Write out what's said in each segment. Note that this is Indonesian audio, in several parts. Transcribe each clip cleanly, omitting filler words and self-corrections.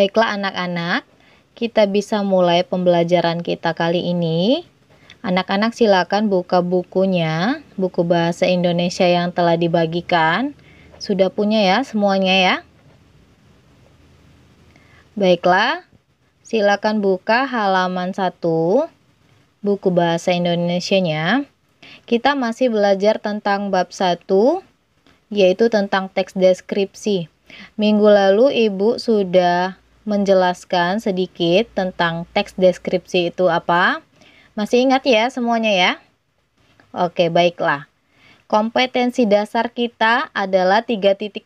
Baiklah anak-anak, kita bisa mulai pembelajaran kita kali ini. Anak-anak silakan buka bukunya, buku bahasa Indonesia yang telah dibagikan. Sudah punya ya semuanya ya? Baiklah, silakan buka halaman 1, buku bahasa Indonesianya. Kita masih belajar tentang bab 1, yaitu tentang teks deskripsi. Minggu lalu Ibu sudah menjelaskan sedikit tentang teks deskripsi itu apa. Masih ingat ya semuanya ya? Oke, baiklah. Kompetensi dasar kita adalah 3.1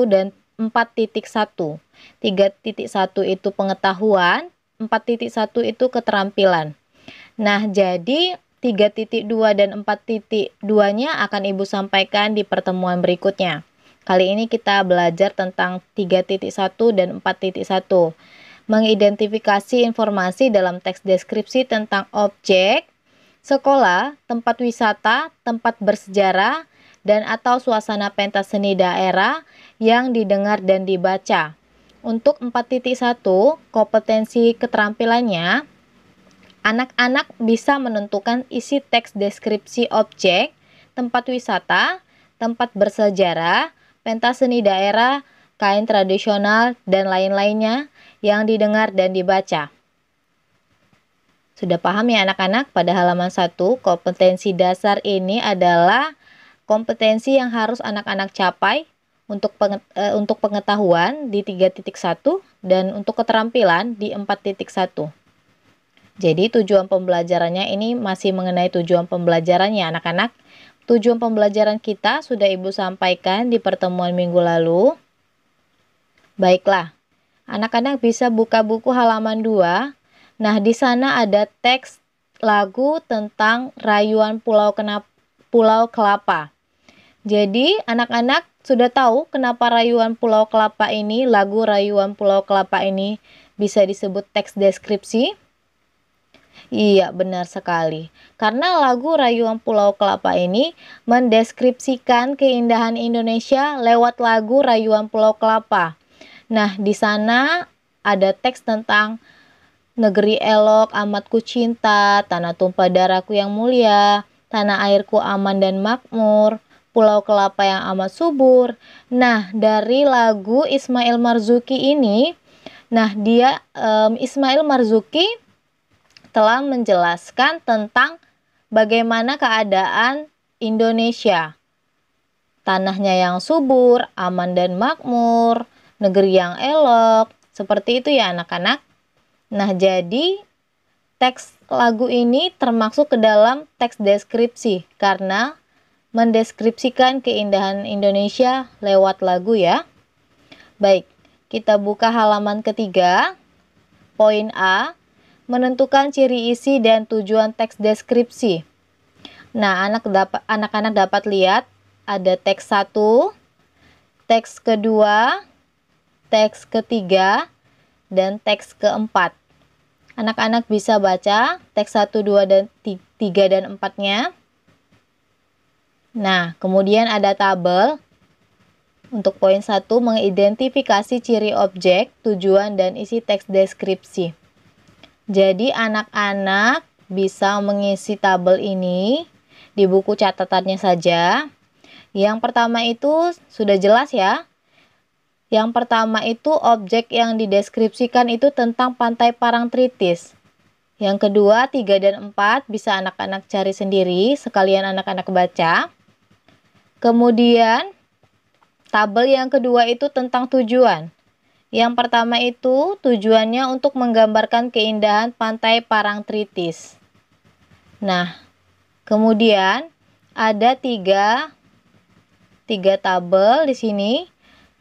dan 4.1. 3.1 itu pengetahuan, 4.1 itu keterampilan. Nah, jadi 3.2 dan 4.2-nya akan Ibu sampaikan di pertemuan berikutnya. Kali ini kita belajar tentang 3.1 dan 4.1. Mengidentifikasi informasi dalam teks deskripsi tentang objek, sekolah, tempat wisata, tempat bersejarah, dan atau suasana pentas seni daerah yang didengar dan dibaca. Untuk 4.1, kompetensi keterampilannya, anak-anak bisa menentukan isi teks deskripsi objek, tempat wisata, tempat bersejarah, pentas seni daerah, kain tradisional, dan lain-lainnya yang didengar dan dibaca. Sudah paham ya anak-anak? Pada halaman 1, kompetensi dasar ini adalah kompetensi yang harus anak-anak capai untuk pengetahuan di 3.1 dan untuk keterampilan di 4.1. Jadi tujuan pembelajarannya ini masih mengenai tujuan pembelajarannya anak-anak. Tujuan pembelajaran kita sudah Ibu sampaikan di pertemuan minggu lalu. Baiklah, anak-anak bisa buka buku halaman 2. Nah, di sana ada teks lagu tentang rayuan Pulau Kelapa. Jadi, anak-anak sudah tahu kenapa rayuan Pulau Kelapa ini, lagu rayuan Pulau Kelapa ini bisa disebut teks deskripsi? Iya, benar sekali. Karena lagu Rayuan Pulau Kelapa ini mendeskripsikan keindahan Indonesia lewat lagu Rayuan Pulau Kelapa. Nah, di sana ada teks tentang negeri elok, amat ku cinta, tanah tumpah darahku yang mulia, tanah airku aman dan makmur, Pulau Kelapa yang amat subur. Nah, dari lagu Ismail Marzuki ini, Ismail Marzuki telah menjelaskan tentang bagaimana keadaan Indonesia. Tanahnya yang subur, aman dan makmur, negeri yang elok, seperti itu ya anak-anak. Nah, jadi teks lagu ini termasuk ke dalam teks deskripsi karena mendeskripsikan keindahan Indonesia lewat lagu ya. Baik, kita buka halaman ketiga. Poin A, menentukan ciri isi dan tujuan teks deskripsi. Nah, anak-anak dapat lihat ada teks 1, teks kedua, teks ketiga, dan teks keempat. Anak-anak bisa baca teks 1, 2, dan 3 dan 4-nya. Nah, kemudian ada tabel. Untuk poin 1, mengidentifikasi ciri objek, tujuan, dan isi teks deskripsi. Jadi anak-anak bisa mengisi tabel ini di buku catatannya saja. Yang pertama itu sudah jelas ya. Yang pertama itu objek yang dideskripsikan itu tentang Pantai Parangtritis. Yang kedua 3 dan 4 bisa anak-anak cari sendiri, sekalian anak-anak baca. Kemudian tabel yang kedua itu tentang tujuan. Yang pertama itu tujuannya untuk menggambarkan keindahan Pantai Parangtritis. Nah, kemudian ada tiga tabel di sini.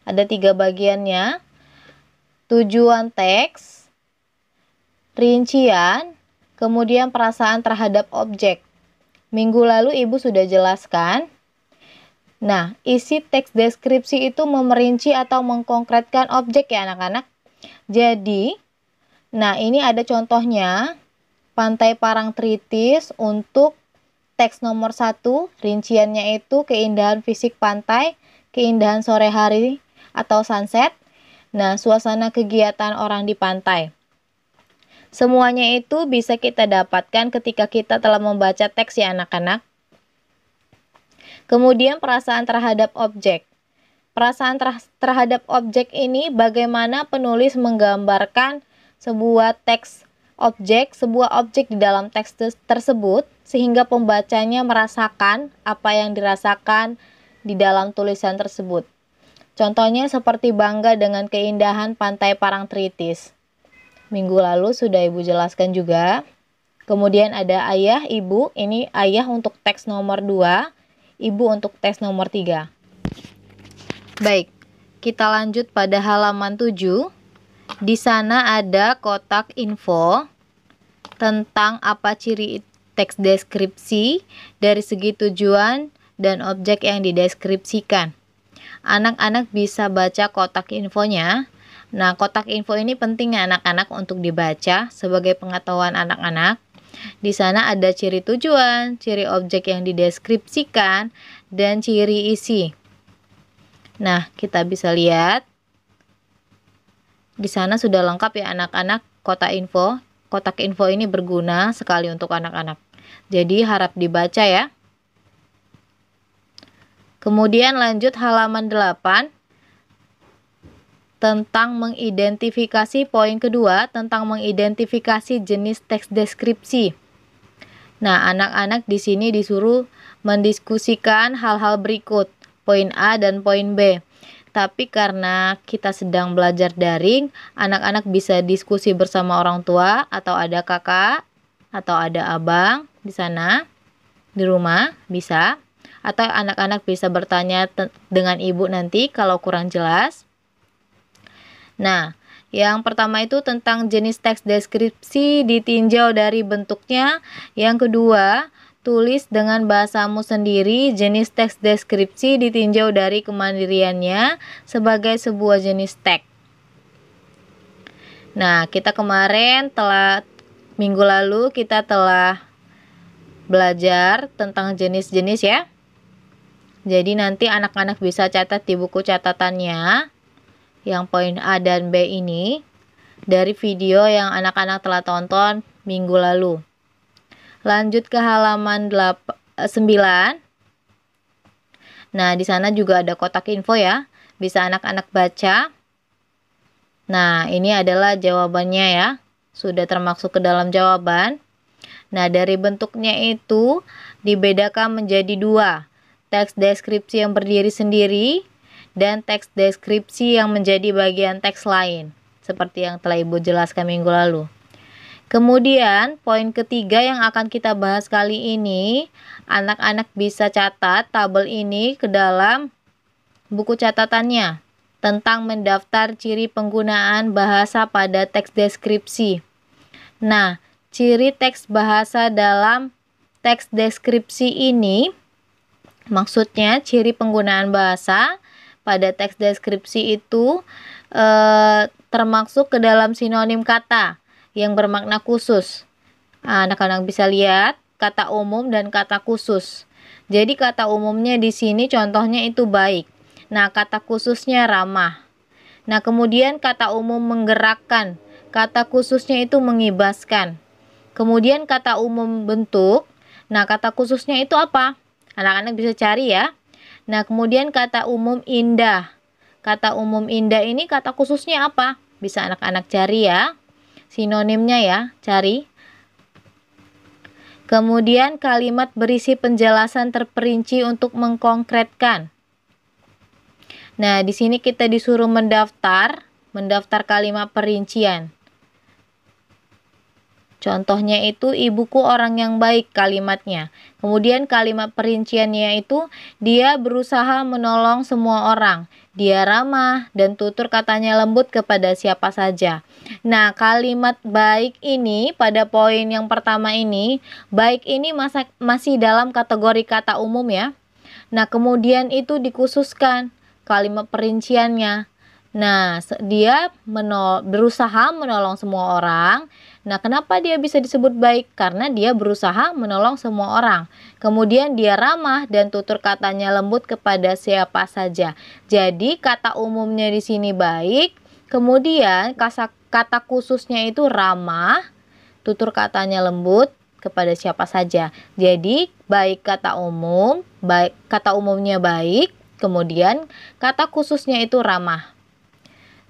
Ada 3 bagiannya. Tujuan teks, rincian, kemudian perasaan terhadap objek. Minggu lalu Ibu sudah jelaskan. Nah, isi teks deskripsi itu memerinci atau mengkonkretkan objek ya anak-anak. Jadi, nah ini ada contohnya. Pantai Parangtritis untuk teks nomor 1, rinciannya itu keindahan fisik pantai, keindahan sore hari atau sunset. Nah, suasana kegiatan orang di pantai. Semuanya itu bisa kita dapatkan ketika kita telah membaca teks ya anak-anak. Kemudian perasaan terhadap objek. Perasaan terhadap objek ini bagaimana penulis menggambarkan sebuah teks objek, sebuah objek di dalam teks tersebut sehingga pembacanya merasakan apa yang dirasakan di dalam tulisan tersebut. Contohnya seperti bangga dengan keindahan pantai Parangtritis. Minggu lalu sudah Ibu jelaskan juga. Kemudian ada ayah, ibu. Ini ayah untuk teks nomor 2, ibu untuk teks nomor 3. Baik, kita lanjut pada halaman 7. Di sana ada kotak info tentang apa ciri teks deskripsi dari segi tujuan dan objek yang dideskripsikan. Anak-anak bisa baca kotak infonya. Nah, kotak info ini penting ya anak-anak untuk dibaca sebagai pengetahuan anak-anak. Di sana ada ciri tujuan, ciri objek yang dideskripsikan, dan ciri isi. Nah, kita bisa lihat. Di sana sudah lengkap ya anak-anak kotak info. Kotak info ini berguna sekali untuk anak-anak. Jadi harap dibaca ya. Kemudian lanjut halaman 8. Tentang mengidentifikasi, poin kedua tentang mengidentifikasi jenis teks deskripsi. Nah, anak-anak di sini disuruh mendiskusikan hal-hal berikut, poin A dan poin B. Tapi karena kita sedang belajar daring, anak-anak bisa diskusi bersama orang tua atau ada kakak atau ada abang di sana di rumah bisa, atau anak-anak bisa bertanya dengan ibu nanti kalau kurang jelas. Nah, yang pertama itu tentang jenis teks deskripsi ditinjau dari bentuknya. Yang kedua, tulis dengan bahasamu sendiri. Jenis teks deskripsi ditinjau dari kemandiriannya sebagai sebuah jenis teks. Nah, kita kemarin minggu lalu kita telah belajar tentang jenis-jenis ya. Jadi nanti anak-anak bisa catat di buku catatannya yang poin A dan B ini dari video yang anak-anak telah tonton minggu lalu. Lanjut ke halaman 9. Nah, di sana juga ada kotak info ya. Bisa anak-anak baca. Nah, ini adalah jawabannya ya. Sudah termasuk ke dalam jawaban. Nah, dari bentuknya itu dibedakan menjadi 2. Teks deskripsi yang berdiri sendiri dan teks deskripsi yang menjadi bagian teks lain, seperti yang telah Ibu jelaskan minggu lalu. Kemudian, poin ketiga yang akan kita bahas kali ini, anak-anak bisa catat tabel ini ke dalam buku catatannya tentang mendaftar ciri penggunaan bahasa pada teks deskripsi. Nah, ciri teks bahasa dalam teks deskripsi ini, maksudnya ciri penggunaan bahasa pada teks deskripsi itu termasuk ke dalam sinonim kata yang bermakna khusus. Anak-anak bisa lihat kata umum dan kata khusus. Jadi kata umumnya di sini contohnya itu baik. Nah, kata khususnya ramah. Nah, kemudian kata umum menggerakkan. Kata khususnya itu mengibaskan. Kemudian kata umum bentuk. Nah, kata khususnya itu apa? Anak-anak bisa cari ya. Nah, kemudian kata umum indah. Kata umum indah ini kata khususnya apa? Bisa anak-anak cari ya. Sinonimnya ya, cari. Kemudian kalimat berisi penjelasan terperinci untuk mengkonkretkan. Nah, di sini kita disuruh mendaftar kalimat perincian. Contohnya itu ibuku orang yang baik kalimatnya. Kemudian kalimat perinciannya itu dia berusaha menolong semua orang. Dia ramah dan tutur katanya lembut kepada siapa saja. Nah, kalimat baik ini pada poin yang pertama ini, baik ini masih dalam kategori kata umum ya. Nah, kemudian itu dikhususkan kalimat perinciannya. Nah, dia berusaha menolong semua orang. Nah, kenapa dia bisa disebut baik? Karena dia berusaha menolong semua orang. Kemudian dia ramah dan tutur katanya lembut kepada siapa saja. Jadi, kata umumnya di sini baik, Kemudian kata khususnya itu ramah, tutur katanya lembut kepada siapa saja. Jadi baik kata umumnya baik, kemudian kata khususnya itu ramah.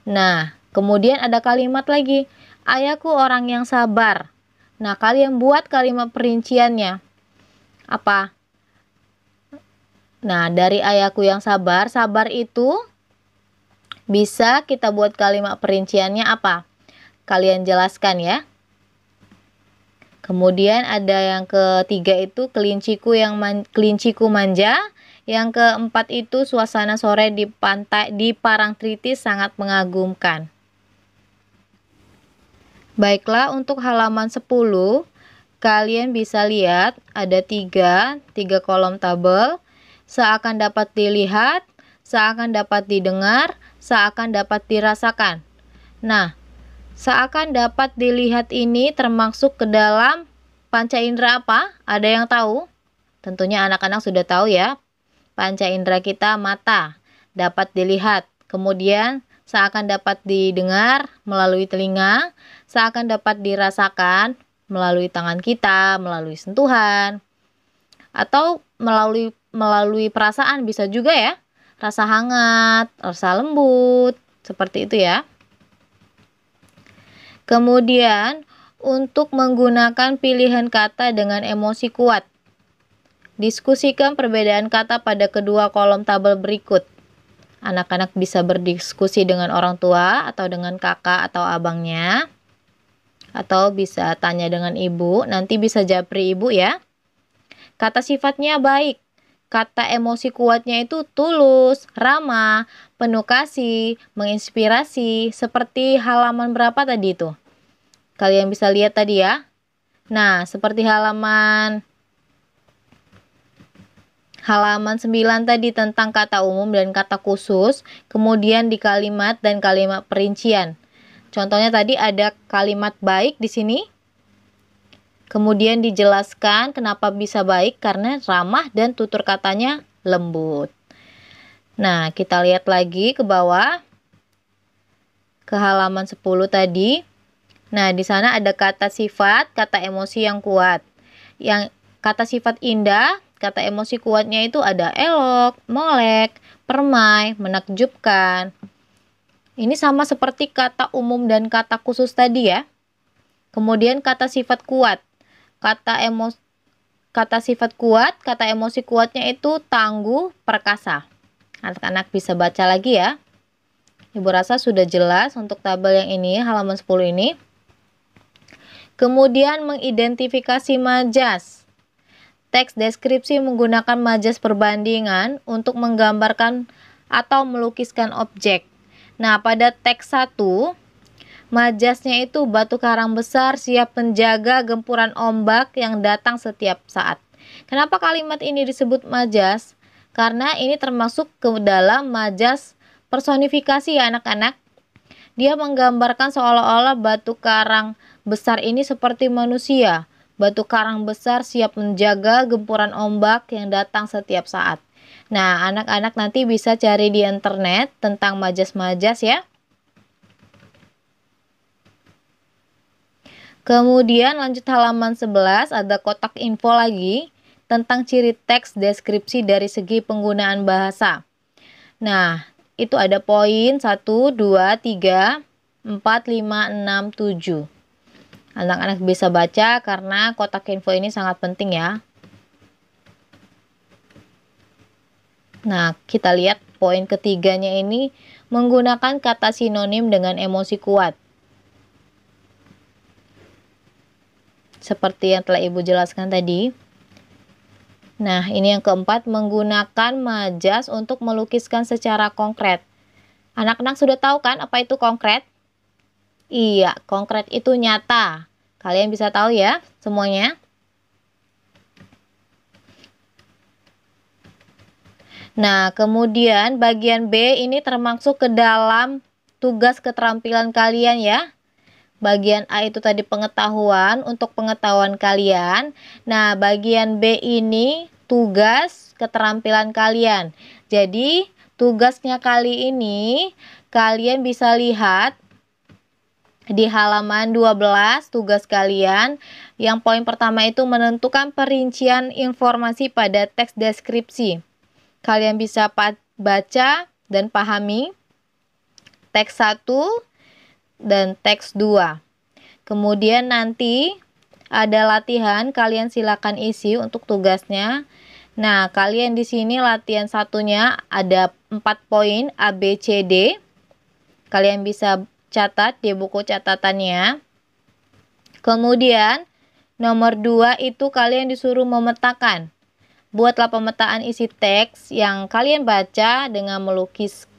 Nah, kemudian ada kalimat lagi, ayahku orang yang sabar. Nah, kalian buat kalimat perinciannya. Apa? Nah, dari ayahku yang sabar, sabar itu bisa kita buat kalimat perinciannya apa? Kalian jelaskan ya. Kemudian ada yang ketiga itu kelinciku manja. Yang keempat itu suasana sore di pantai di Parangtritis sangat mengagumkan. Baiklah, untuk halaman 10 kalian bisa lihat ada tiga kolom tabel. Seakan dapat dilihat, seakan dapat didengar, seakan dapat dirasakan. Nah, seakan dapat dilihat ini termasuk ke dalam panca indera apa? Ada yang tahu? Tentunya anak-anak sudah tahu ya. Panca indera kita mata, dapat dilihat. Kemudian seakan dapat didengar melalui telinga, seakan dapat dirasakan melalui tangan kita, melalui sentuhan, atau melalui perasaan bisa juga ya. Rasa hangat, rasa lembut, seperti itu ya. Kemudian, untuk menggunakan pilihan kata dengan emosi kuat. Diskusikan perbedaan kata pada kedua kolom tabel berikut. Anak-anak bisa berdiskusi dengan orang tua atau dengan kakak atau abangnya. Atau bisa tanya dengan ibu, nanti bisa japri ibu ya. Kata sifatnya baik. Kata emosi kuatnya itu tulus, ramah, penuh kasih, menginspirasi. Seperti halaman berapa tadi itu? Kalian bisa lihat tadi ya. Nah, seperti halaman 9 tadi tentang kata umum dan kata khusus, kemudian di kalimat dan kalimat perincian. Contohnya tadi ada kalimat baik di sini. Kemudian dijelaskan kenapa bisa baik karena ramah dan tutur katanya lembut. Nah, kita lihat lagi ke bawah. Ke halaman 10 tadi. Nah, di sana ada kata sifat, kata emosi yang kuat. Yang kata sifat indah, kata emosi kuatnya itu ada elok, molek, permai, menakjubkan. Ini sama seperti kata umum dan kata khusus tadi ya. Kemudian kata sifat kuat. Kata sifat kuat, kata emosi kuatnya itu tangguh, perkasa. Anak-anak bisa baca lagi ya. Ibu rasa sudah jelas untuk tabel yang ini, halaman 10 ini. Kemudian mengidentifikasi majas. Teks deskripsi menggunakan majas perbandingan untuk menggambarkan atau melukiskan objek. Nah, pada teks 1, majasnya itu batu karang besar siap menjaga gempuran ombak yang datang setiap saat. Kenapa kalimat ini disebut majas? Karena ini termasuk ke dalam majas personifikasi ya anak-anak. Dia menggambarkan seolah-olah batu karang besar ini seperti manusia. Batu karang besar siap menjaga gempuran ombak yang datang setiap saat. Nah, anak-anak nanti bisa cari di internet tentang majas-majas ya. Kemudian lanjut halaman 11, ada kotak info lagi tentang ciri teks deskripsi dari segi penggunaan bahasa. Nah, itu ada poin 1, 2, 3, 4, 5, 6, 7. Anak-anak bisa baca karena kotak info ini sangat penting ya. Nah, kita lihat poin ketiganya ini menggunakan kata sinonim dengan emosi kuat. Seperti yang telah Ibu jelaskan tadi. Nah, ini yang keempat, menggunakan majas untuk melukiskan secara konkret. Anak-anak sudah tahu kan apa itu konkret? Iya, konkret itu nyata. Kalian bisa tahu ya semuanya. Nah, kemudian bagian B ini termasuk ke dalam tugas keterampilan kalian ya. Bagian A itu tadi pengetahuan, untuk pengetahuan kalian. Nah, bagian B ini tugas keterampilan kalian. Jadi, tugasnya kali ini kalian bisa lihat di halaman 12 tugas kalian. Yang poin pertama itu menentukan perincian informasi pada teks deskripsi. Kalian bisa baca dan pahami teks 1 dan teks 2. Kemudian nanti ada latihan, kalian silakan isi untuk tugasnya. Nah, kalian di sini latihan satunya ada 4 poin A, B, C, D. Kalian bisa catat di buku catatannya. Kemudian nomor 2 itu kalian disuruh memetakan. Buatlah pemetaan isi teks yang kalian baca dengan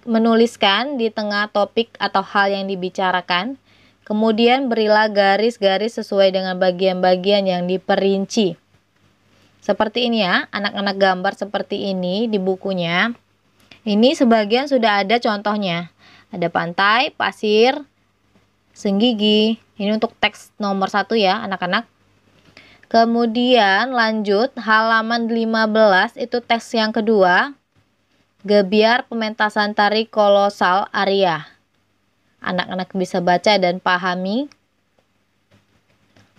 menuliskan di tengah topik atau hal yang dibicarakan. Kemudian berilah garis-garis sesuai dengan bagian-bagian yang diperinci. Seperti ini ya, anak-anak gambar seperti ini di bukunya. Ini sebagian sudah ada contohnya. Ada pantai, pasir, senggigi. Ini untuk teks nomor 1 ya anak-anak. Kemudian lanjut halaman 15 itu teks yang kedua. Gebiar pementasan tari kolosal Arya. Anak-anak bisa baca dan pahami.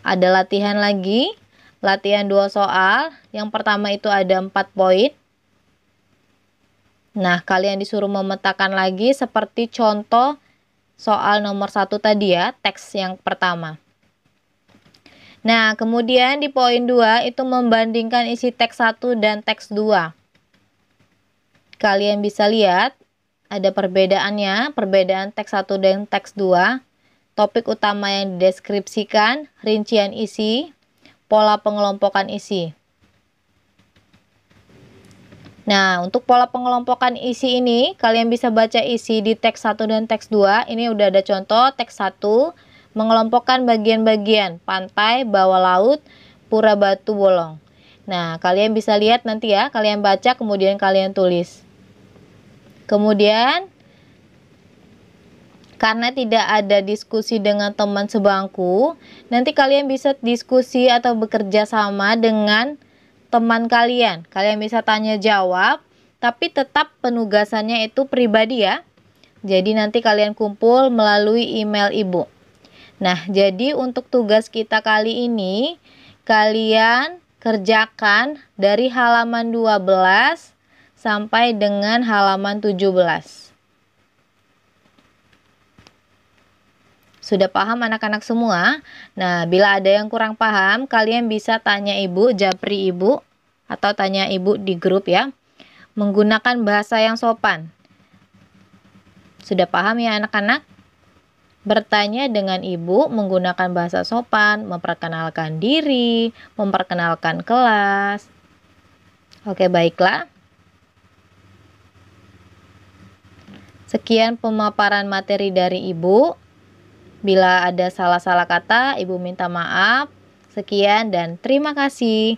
Ada latihan lagi. Latihan 2 soal. Yang pertama itu ada 4 poin. Nah, kalian disuruh memetakan lagi seperti contoh soal nomor 1 tadi ya, teks yang pertama. Nah, kemudian di poin 2 itu membandingkan isi teks 1 dan teks 2. Kalian bisa lihat ada perbedaannya, perbedaan teks 1 dan teks 2. Topik utama yang dideskripsikan, rincian isi, pola pengelompokan isi. Nah, untuk pola pengelompokan isi ini, kalian bisa baca isi di teks 1 dan teks 2. Ini udah ada contoh teks 1, mengelompokkan bagian-bagian, pantai, bawah laut, pura batu bolong. Nah, kalian bisa lihat nanti ya, kalian baca kemudian kalian tulis. Kemudian, karena tidak ada diskusi dengan teman sebangku, nanti kalian bisa diskusi atau bekerja sama dengan teman kalian. Kalian bisa tanya jawab, tapi tetap penugasannya itu pribadi ya. Jadi nanti kalian kumpul melalui email ibu. Nah, jadi untuk tugas kita kali ini, kalian kerjakan dari halaman 12 sampai dengan halaman 17. Sudah paham anak-anak semua? Nah, bila ada yang kurang paham, kalian bisa tanya ibu, japri ibu, atau tanya ibu di grup ya. Menggunakan bahasa yang sopan. Sudah paham ya anak-anak? Bertanya dengan ibu menggunakan bahasa sopan, memperkenalkan diri, memperkenalkan kelas. Oke, baiklah. Sekian pemaparan materi dari ibu. Bila ada salah-salah kata, ibu minta maaf. Sekian dan terima kasih.